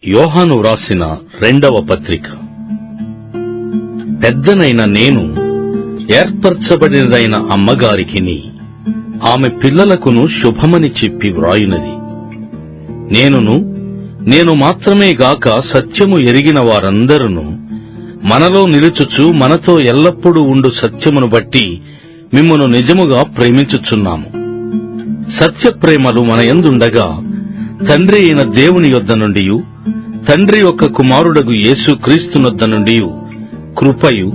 యోహాను వ్రాసిన 2వ పత్రిక. పెద్దనైన నేను ఏర్పరచబడినదైన అమ్మగారికిని ఆమె పిల్లలకును శుభమని చెప్పి వ్రాయునది. నేను మాత్రమే గాక సత్యము ఎరిగిన వారందరూ మనలో నిలుచుచు మనతో ఎల్లప్పుడూ ఉండు సత్యమును బట్టి మిమ్మును నిజముగా ప్రేమించుచున్నాము. సత్యప్రేమలు మన యందుండగా తండ్రి అయిన దేవుని యొద్ద నుండియు తండ్రి యొక్క కుమారుడగు యేసు క్రీస్తునొద్ద నుండియు కృపయు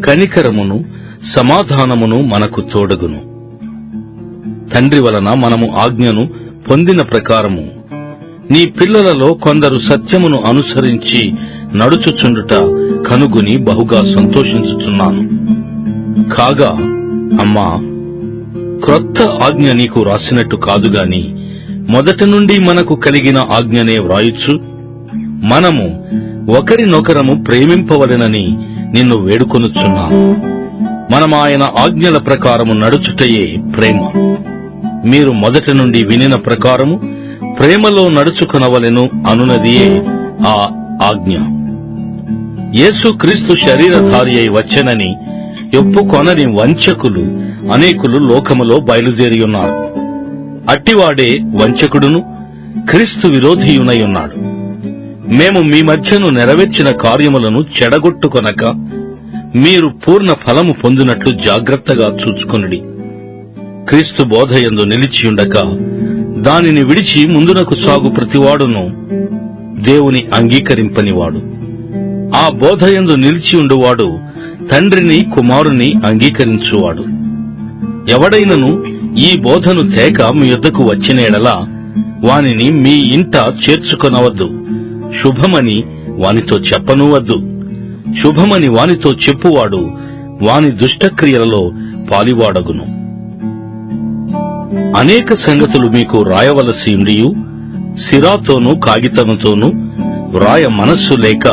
కనికరమును సమాధానమును మనకు తోడగును. తండ్రి వలన మనము ఆజ్ఞను పొందిన ప్రకారము నీ పిల్లలలో కొందరు సత్యమును అనుసరించి నడుచుచుండుట కనుగొని బహుగా సంతోషించుచున్నాను. కాగా అమ్మా, క్రొత్త ఆజ్ఞ నీకు రాసినట్టు కాదుగాని మొదటి నుండి మనకు కలిగిన ఆజ్ఞనే వ్రాయుచు మనము ఒకరినొకరము ప్రేమింపవలెనని నిన్ను వేడుకొనుచున్నాము. మనమాయన ఆజ్ఞల ప్రకారము నడుచుటయే ప్రేమ. మీరు మొదటి నుండి వినిన ప్రకారము ప్రేమలో నడుచుకొనవలెను అనునదియే ఆ ఆజ్ఞ. యేసు క్రీస్తు శరీరధారి అయి వచ్చెనని ఒప్పుకొనని వంచకులు అనేకులు లోకములో బయలుదేరియున్నారు. అట్టివాడే వంచకుడును క్రీస్తు విరోధియునై ఉన్నాడు. మేము మీ మధ్యను నెరవేర్చిన కార్యములను చెడగొట్టుకొనక మీరు పూర్ణ ఫలము పొందినట్లు జాగ్రత్తగా చూచుకొనుడి. క్రీస్తు బోధయందు నిలిచియుండక దానిని విడిచి ముందునకు సాగు ప్రతివాడును దేవుని అంగీకరింపనివాడు. ఆ బోధయందు నిలిచియుండువాడు తండ్రిని కుమారుని అంగీకరించువాడు. ఎవడైనను ఈ బోధను తేక మీ యొద్దకు వచ్చిన యెడల వానిని మీ ఇంట చేర్చుకొనవద్దు. శుభమని వానితో చెప్పనూవద్దు. శుభమని వానితో చెప్పువాడు వాని దుష్టక్రియలలో పాలివాడగును. అనేక సంగతులు మీకు రాయవలసి ఉండియు సిరాతోనూ కాగితముతోనూ వ్రాయ మనస్సు లేక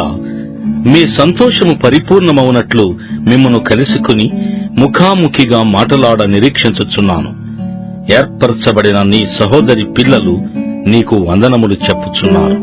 మీ సంతోషము పరిపూర్ణమవునట్లు మిమ్మను కలుసుకుని ముఖాముఖిగా మాటలాడ నిరీక్షించుచున్నాను. ఏర్పరచబడిన నీ సహోదరి పిల్లలు నీకు వందనములు చెప్పుచున్నారు.